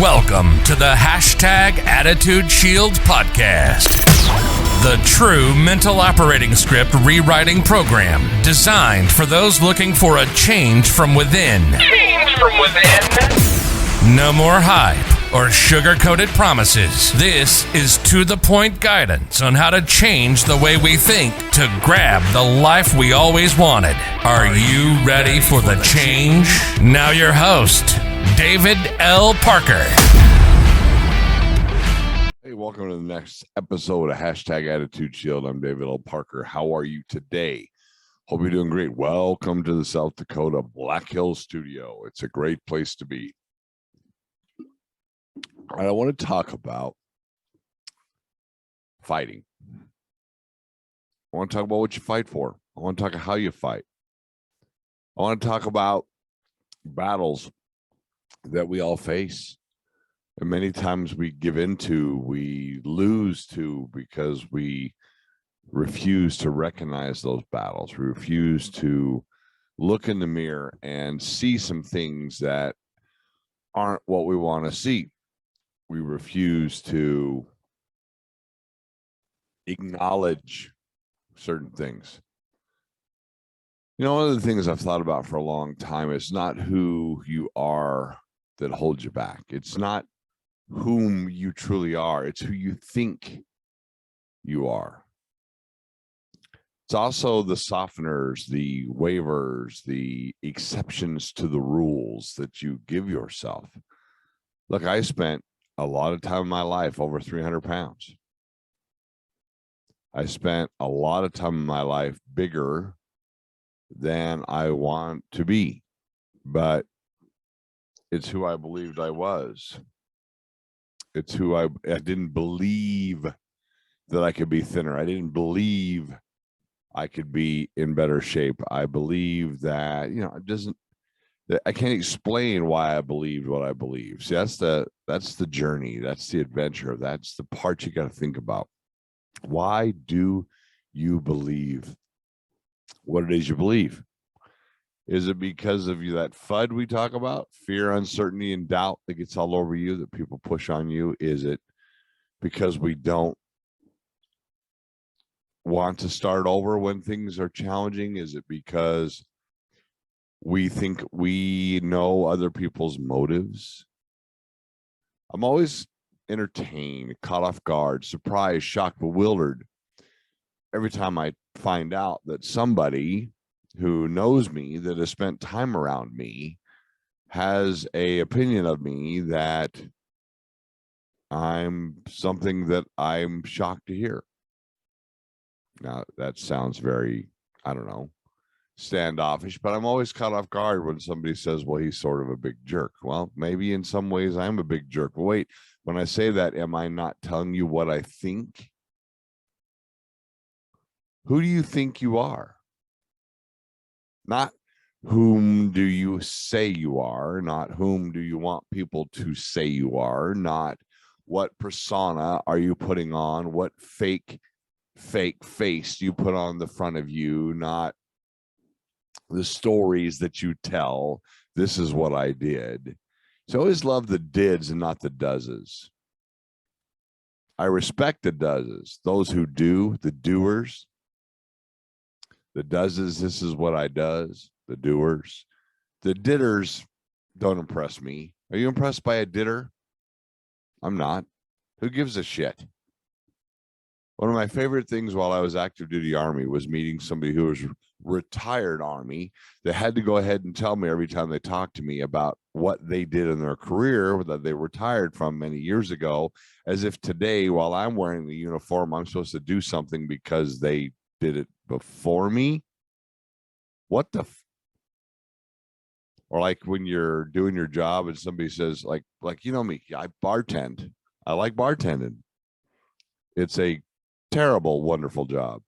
Welcome to the #Attitudeshield podcast, the true mental operating script rewriting program designed for those looking for a change from within. No more hype or sugar-coated promises. This is to-the-point guidance on how to change the way we think to grab the life we always wanted. Are you ready for the change? Now your host, David L. Parker. Hey, welcome to the next episode of #Attitudeshield. I'm David L. Parker. How are you today? Hope you're doing great. Welcome to the South Dakota Black Hills studio. It's a great place to be. I want to talk about fighting. I want to talk about what you fight for. I want to talk about how you fight. I want to talk about battles that we all face. And many times we give into, we lose to, because we refuse to recognize those battles. We refuse to look in the mirror and see some things that aren't what we want to see. We refuse to acknowledge certain things. You know, one of the things I've thought about for a long time is not who you are that holds you back. It's not whom you truly are. It's who you think you are. It's also the softeners, the waivers, the exceptions to the rules that you give yourself. Look, I spent a lot of time in my life over 300 pounds. I spent a lot of time in my life bigger than I want to be, but it's who I believed I was. It's who I didn't believe that I could be thinner. I didn't believe I could be in better shape. I believe that, I can't explain why I believed what I believed. See, that's the journey. That's the adventure. That's the part you got to think about. Why do you believe what it is you believe? Is it because of that FUD we talk about? Fear, uncertainty, and doubt that gets all over you, that people push on you? Is it because we don't want to start over when things are challenging? Is it because we think we know other people's motives? I'm always entertained, caught off guard, surprised, shocked, bewildered every time I find out that somebody who knows me, that has spent time around me, has a opinion of me that I'm something that I'm shocked to hear. Now, that sounds very, standoffish, but I'm always caught off guard when somebody says, well, he's sort of a big jerk. Well, maybe in some ways I'm a big jerk. But wait, when I say that, am I not telling you what I think? Who do you think you are? Not whom do you say you are, not whom do you want people to say you are, not what persona are you putting on, what fake face you put on the front of you, not the stories that you tell. This is what I did. So I always love the dids and not the doeses. I respect the doeses, those who do, the doers. The doeses, this is what I does. The doers. The didders don't impress me. Are you impressed by a didder? I'm not. Who gives a shit? One of my favorite things while I was active duty Army was meeting somebody who was retired Army that had to go ahead and tell me every time they talked to me about what they did in their career that they retired from many years ago, as if today, while I'm wearing the uniform, I'm supposed to do something because they did it before me. What the or like when you're doing your job and somebody says, like you know me, I bartend. I like bartending. It's a terrible, wonderful job,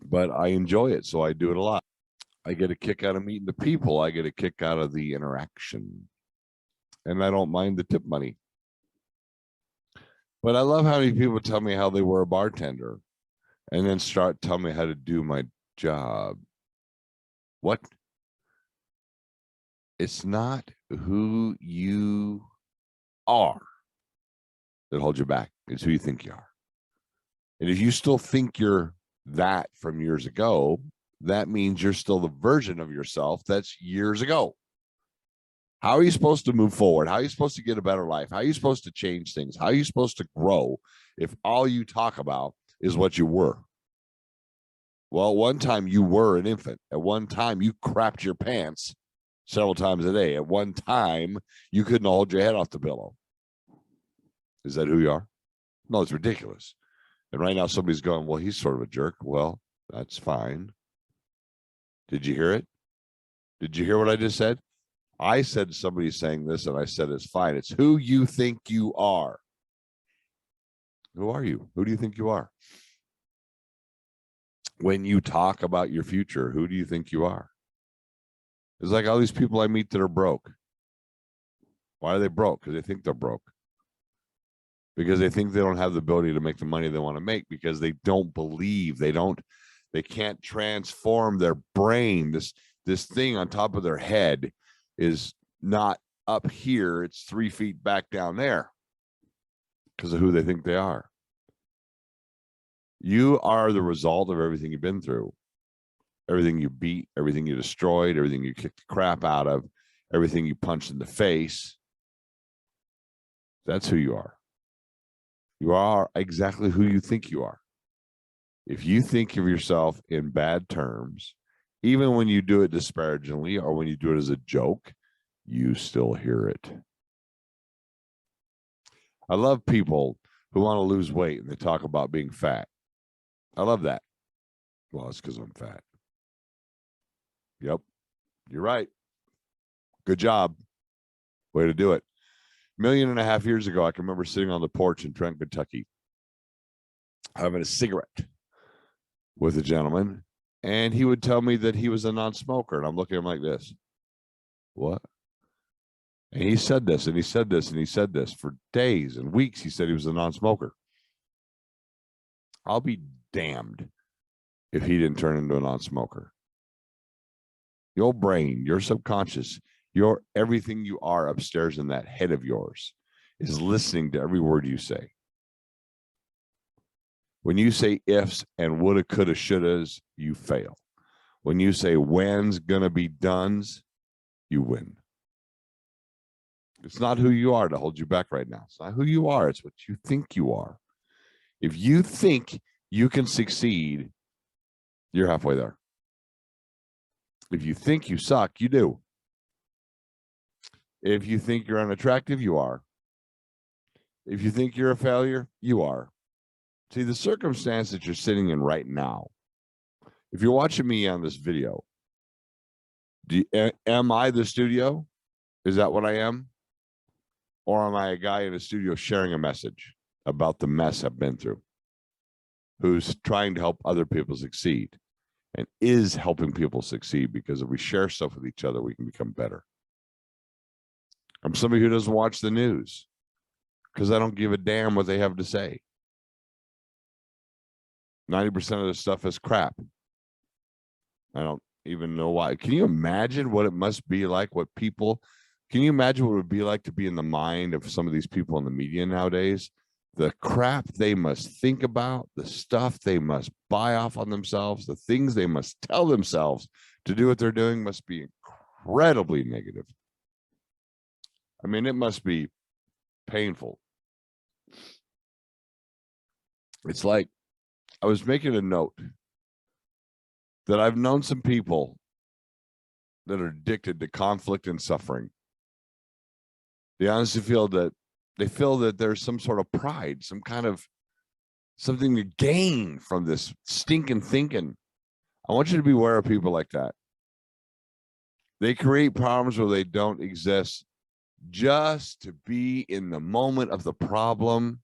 but I enjoy it, so I do it a lot. I get a kick out of meeting the people. I get a kick out of the interaction, and I don't mind the tip money. But I love how many people tell me how they were a bartender and then start telling me how to do my job. What? It's not who you are that holds you back. It's who you think you are. And if you still think you're that from years ago, that means you're still the version of yourself that's years ago. How are you supposed to move forward? How are you supposed to get a better life? How are you supposed to change things? How are you supposed to grow if all you talk about is what you were? Well, one time you were an infant. At one time you crapped your pants several times a day. At one time you couldn't hold your head off the pillow. Is that who you are? No, it's ridiculous. And right now somebody's going, well, he's sort of a jerk. Well, that's fine. Did you hear it? Did you hear what I just said? I said somebody's saying this, and I said it's fine. It's who you think you are. Who are you? Who do you think you are? When you talk about your future, who do you think you are? It's like all these people I meet that are broke. Why are they broke? Because they think they're broke. Because they think they don't have the ability to make the money they want to make, because they don't believe, they can't transform their brain. This thing on top of their head is not up here. It's 3 feet back down there because of who they think they are. You are the result of everything you've been through, everything you beat, everything you destroyed, everything you kicked the crap out of, everything you punched in the face. That's who you are. You are exactly who you think you are. If you think of yourself in bad terms, even when you do it disparagingly or when you do it as a joke, you still hear it. I love people who want to lose weight and they talk about being fat. I love that. Well, it's because I'm fat. Yep, you're right. Good job. Way to do it. 1.5 million years ago, I can remember sitting on the porch in Trent, Kentucky, having a cigarette with a gentleman, and he would tell me that he was a non-smoker, and I'm looking at him like this. What? And he said this, and he said this, and he said this for days and weeks. He said he was a non-smoker. I'll be damned if he didn't turn into a non-smoker. Your brain, your subconscious, your everything you are upstairs in that head of yours is listening to every word you say. When you say ifs and woulda, coulda, shouldas, you fail. When you say when's gonna be done's, you win. It's not who you are to hold you back right now. It's not who you are. It's what you think you are. If you think you can succeed, you're halfway there. If you think you suck, you do. If you think you're unattractive, you are. If you think you're a failure, you are. See, the circumstance that you're sitting in right now, if you're watching me on this video, am I the studio? Is that what I am? Or am I a guy in a studio sharing a message about the mess I've been through, who's trying to help other people succeed and is helping people succeed? Because if we share stuff with each other, we can become better. I'm somebody who doesn't watch the news because I don't give a damn what they have to say. 90% of the stuff is crap. I don't even know why. Can you imagine what it must be like? Can you imagine what it would be like to be in the mind of some of these people in the media nowadays? The crap they must think about, the stuff they must buy off on themselves, the things they must tell themselves to do what they're doing must be incredibly negative. I mean, it must be painful. It's like I was making a note that I've known some people that are addicted to conflict and suffering. They honestly feel that there's some sort of pride, some kind of something to gain from this stinking thinking. I want you to be aware of people like that. They create problems where they don't exist just to be in the moment of the problem,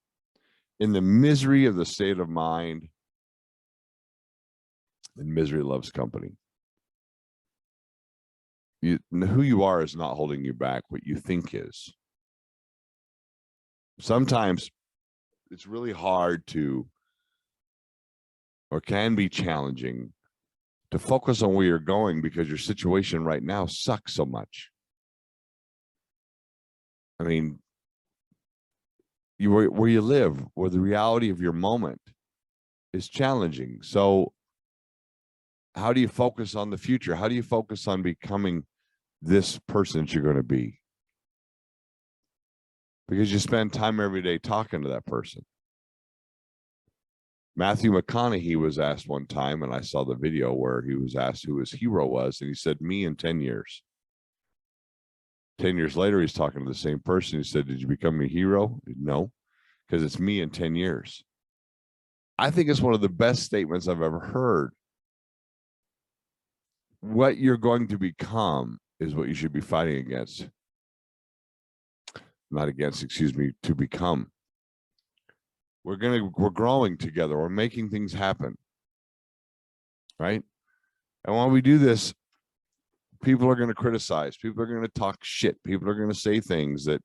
in the misery of the state of mind. And misery loves company. Who you are is not holding you back. What you think is. Sometimes it's really hard to, or can be challenging, to focus on where you're going because your situation right now sucks so much. I mean, where you live, where the reality of your moment is challenging. So how do you focus on the future? How do you focus on becoming this person that you're going to be? Because you spend time every day talking to that person. Matthew McConaughey was asked one time, and I saw the video where he was asked who his hero was, and he said, me in 10 years. 10 years later, he's talking to the same person. He said, did you become a hero? No, because it's me in 10 years. I think it's one of the best statements I've ever heard. What you're going to become is what you should be fighting against. Not against, excuse me, to become. We're growing together. We're making things happen. Right? And when we do this, people are going to criticize. People are going to talk shit. People are going to say things that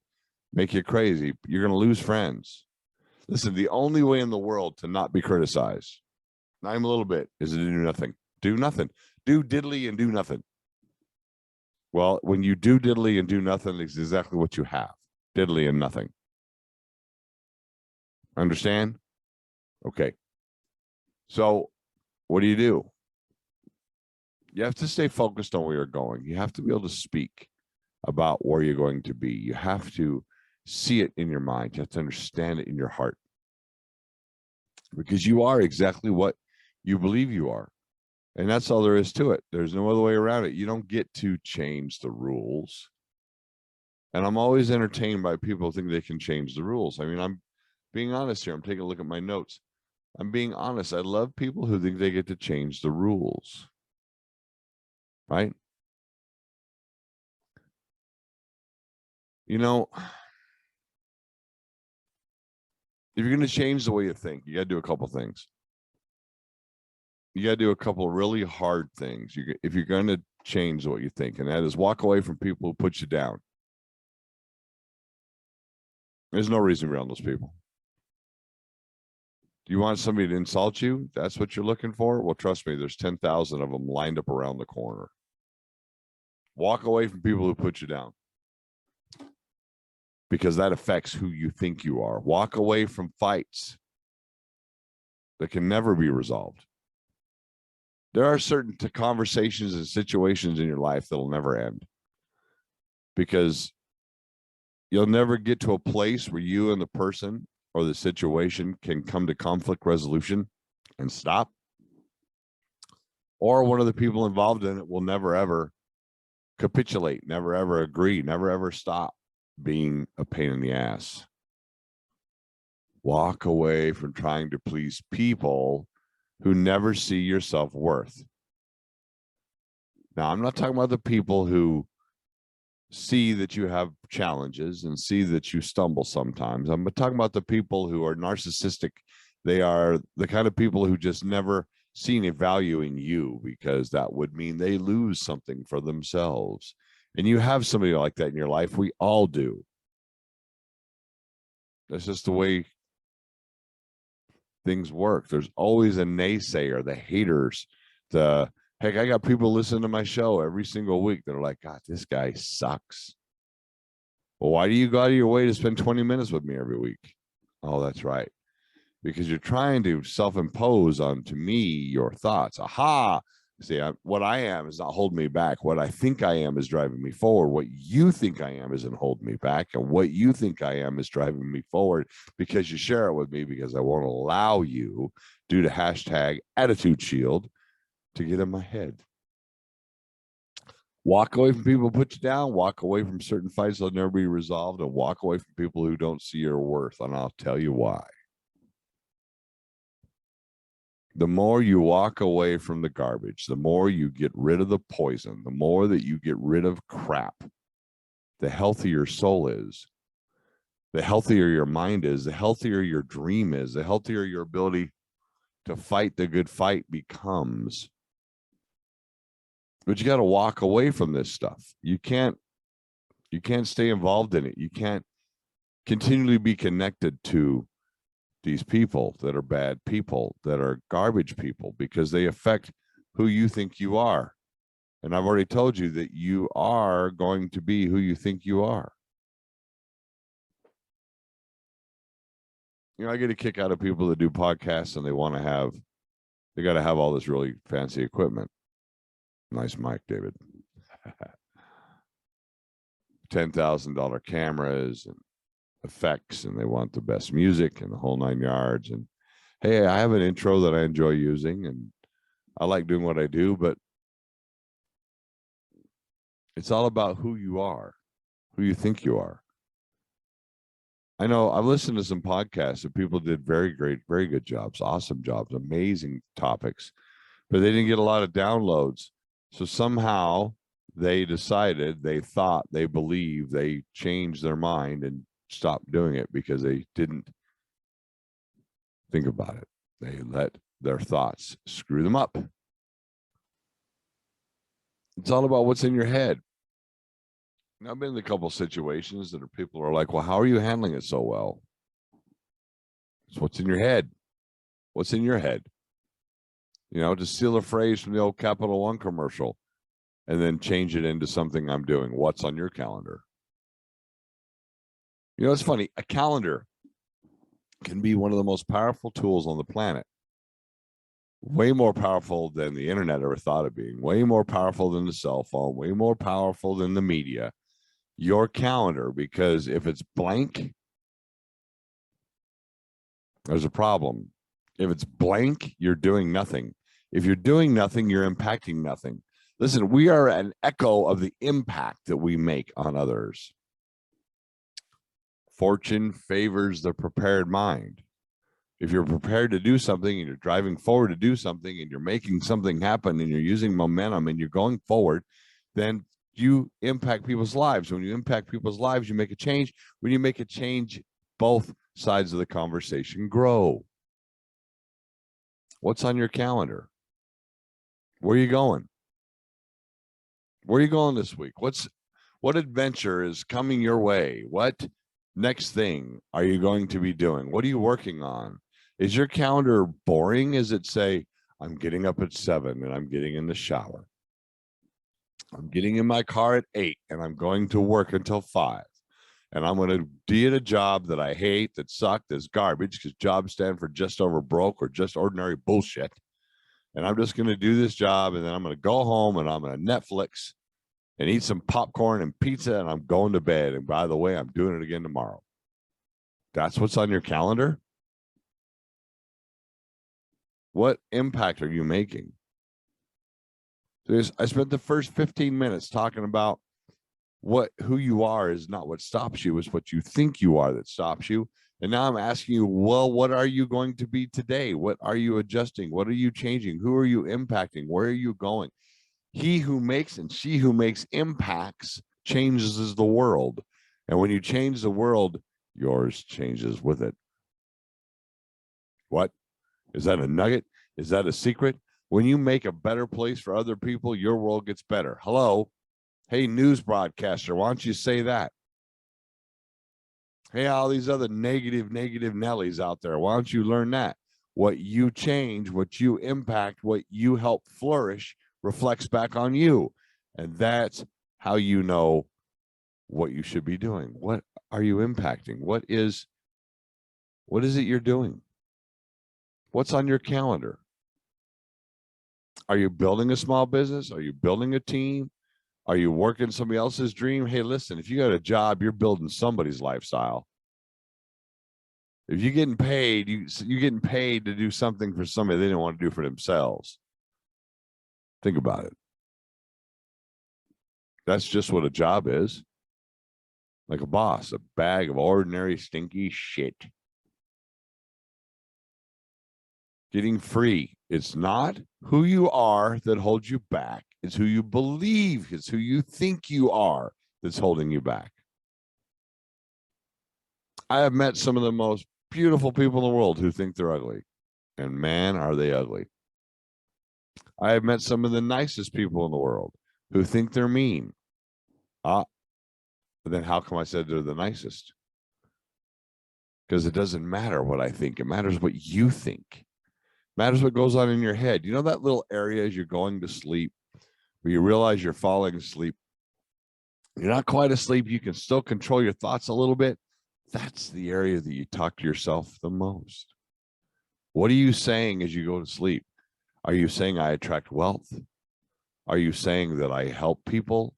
make you crazy. You're going to lose friends. Listen, the only way in the world to not be criticized, not even a little bit, is to do nothing. Do nothing. Do diddly and do nothing. Well, when you do diddly and do nothing, it's exactly what you have. Diddly and nothing. Understand? Okay. So what do? You have to stay focused on where you're going. You have to be able to speak about where you're going to be. You have to see it in your mind. You have to understand it in your heart. Because you are exactly what you believe you are. And that's all there is to it. There's no other way around it. You don't get to change the rules. And I'm always entertained by people who think they can change the rules. I mean, I'm being honest here. I'm taking a look at my notes. I'm being honest. I love people who think they get to change the rules. Right? You know, if you're going to change the way you think, you got to do a couple things. You got to do a couple of really hard things. If you're going to change what you think, and that is walk away from people who put you down. There's no reason to be around those people. Do you want somebody to insult you? That's what you're looking for? Well, trust me, there's 10,000 of them lined up around the corner. Walk away from people who put you down, because that affects who you think you are. Walk away from fights that can never be resolved. There are certain conversations and situations in your life that'll never end, because you'll never get to a place where you and the person or the situation can come to conflict resolution and stop. Or one of the people involved in it will never, ever capitulate, never, ever agree, never, ever stop being a pain in the ass. Walk away from trying to please people who never see your self-worth. Now, I'm not talking about the people who see that you have challenges and see that you stumble sometimes. I'm talking about the people who are narcissistic. They are the kind of people who just never see any value in you, because that would mean they lose something for themselves. And you have somebody like that in your life. We all do. That's just the way things work. There's always a naysayer, the haters, heck, I got people listening to my show every single week that are like, God, this guy sucks. Well, why do you go out of your way to spend 20 minutes with me every week? Oh, that's right. Because you're trying to self-impose onto me your thoughts. Aha. See, what I am is not holding me back. What I think I am is driving me forward. What you think I am isn't holding me back. And what you think I am is driving me forward, because you share it with me, because I won't allow you, due to hashtag Attitudeshield, to get in my head. Walk away from people who put you down. Walk away from certain fights that'll never be resolved, and walk away from people who don't see your worth. And I'll tell you why. The more you walk away from the garbage, the more you get rid of the poison, the more that you get rid of crap, the healthier your soul is, the healthier your mind is, the healthier your dream is, the healthier your ability to fight the good fight becomes. But you got to walk away from this stuff. You can't stay involved in it. You can't continually be connected to these people that are bad people, that are garbage people, because they affect who you think you are. And I've already told you that you are going to be who you think you are. I get a kick out of people that do podcasts and they got to have all this really fancy equipment. Nice mic, David. $10,000 cameras and effects, and they want the best music and the whole 9 yards. And hey, I have an intro that I enjoy using and I like doing what I do, but it's all about who you are, who you think you are. I know I've listened to some podcasts that people did very great, very good jobs, awesome jobs, amazing topics, but they didn't get a lot of downloads. So somehow they decided, they thought, they believed, they changed their mind and stopped doing it because they didn't think about it. They let their thoughts screw them up. It's all about what's in your head. Now, I've been in a couple of situations that people are like, well, how are you handling it so well? It's what's in your head. What's in your head? To steal a phrase from the old Capital One commercial and then change it into something I'm doing. What's on your calendar? It's funny. A calendar can be one of the most powerful tools on the planet. Way more powerful than the internet ever thought of being. Way more powerful than the cell phone. Way more powerful than the media. Your calendar, because if it's blank, there's a problem. If it's blank, you're doing nothing. If you're doing nothing, you're impacting nothing. Listen, we are an echo of the impact that we make on others. Fortune favors the prepared mind. If you're prepared to do something and you're driving forward to do something and you're making something happen and you're using momentum and you're going forward, then you impact people's lives. When you impact people's lives, you make a change. When you make a change, both sides of the conversation grow. What's on your calendar? Where are you going? Where are you going this week? What adventure is coming your way? What next thing are you going to be doing? What are you working on? Is your calendar boring? Is it say, I'm getting up at 7 and I'm getting in the shower. I'm getting in my car at 8 and I'm going to work until 5. And I'm going to be at a job that I hate, that sucks, that's garbage, because jobs stand for just over broke or just ordinary bullshit. And I'm just going to do this job, and then I'm going to go home and I'm going to Netflix and eat some popcorn and pizza, and I'm going to bed. And by the way, I'm doing it again tomorrow. That's what's on your calendar? What impact are you making? I spent the first 15 minutes talking about who you are is not what stops you, is what you think you are that stops you. And now I'm asking you, well, what are you going to be today? What are you adjusting? What are you changing? Who are you impacting? Where are you going? He who makes and she who makes impacts changes the world. And when you change the world, yours changes with it. What? Is that a nugget? Is that a secret? When you make a better place for other people, your world gets better. Hello? Hey, news broadcaster, why don't you say that? Hey, all these other negative Nellies out there, why don't you learn that? What you change, what you impact, what you help flourish reflects back on you. And that's how you know what you should be doing. What are you impacting? What is it you're doing? What's on your calendar? Are you building a small business? Are you building a team? Are you working somebody else's dream? Hey, listen, if you got a job, you're building somebody's lifestyle. If you're getting paid, you're getting paid to do something for somebody they didn't want to do for themselves. Think about it. That's just what a job is. Like a boss, a bag of ordinary stinky shit. Getting free. It's not who you are that holds you back. It's who you believe. It's who you think you are that's holding you back. I have met some of the most beautiful people in the world who think they're ugly. And man, are they ugly. I have met some of the nicest people in the world who think they're mean. But then how come I said they're the nicest? Because it doesn't matter what I think. It matters what you think. It matters what goes on in your head. You know that little area as you're going to sleep where you realize you're falling asleep? You're not quite asleep. You can still control your thoughts a little bit. that's the area that you talk to yourself the most. What are you saying as you go to sleep? Are you saying I attract wealth? Are you saying that I help people?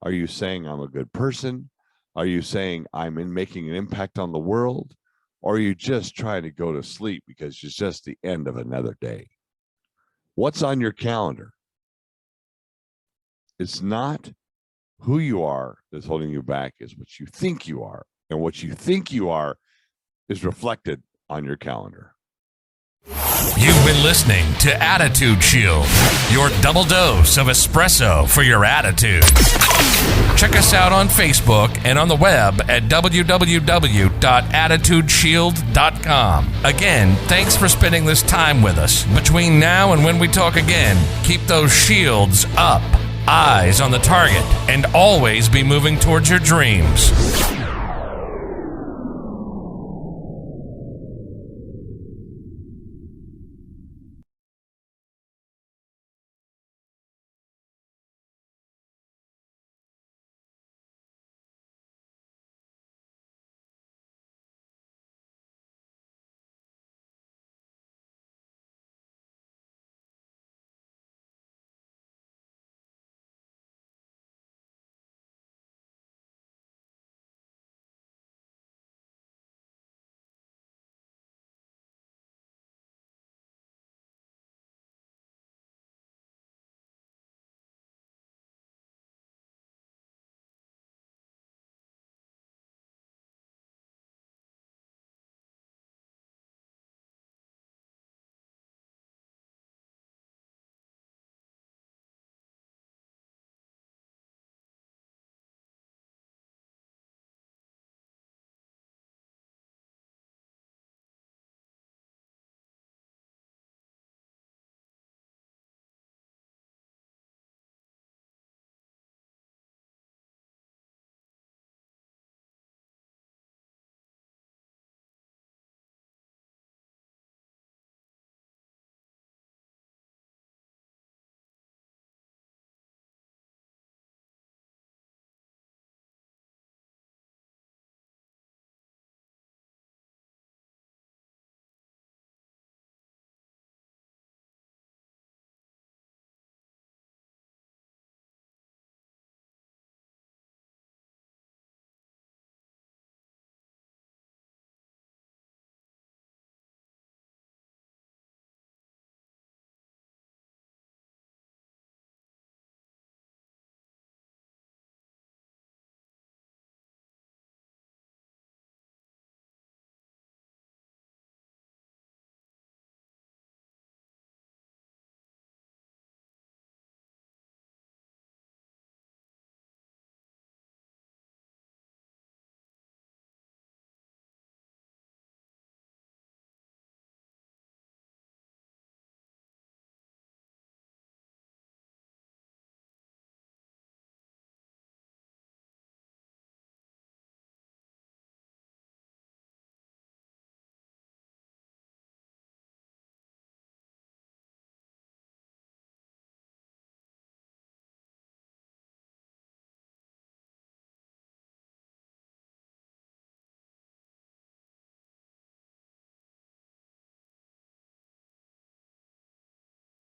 Are you saying I'm a good person? Are you saying I'm making an impact on the world? Or are you just trying to go to sleep because it's just the end of another day? What's on your calendar? It's not who you are that's holding you back, is what you think you are. And what you think you are is reflected on your calendar. You've been listening to Attitudeshield, your double dose of espresso for your attitude. Check us out on Facebook and on the web at www.attitudeshield.com. Again, thanks for spending this time with us. Between now and when we talk again, keep those shields up, eyes on the target, and always be moving towards your dreams.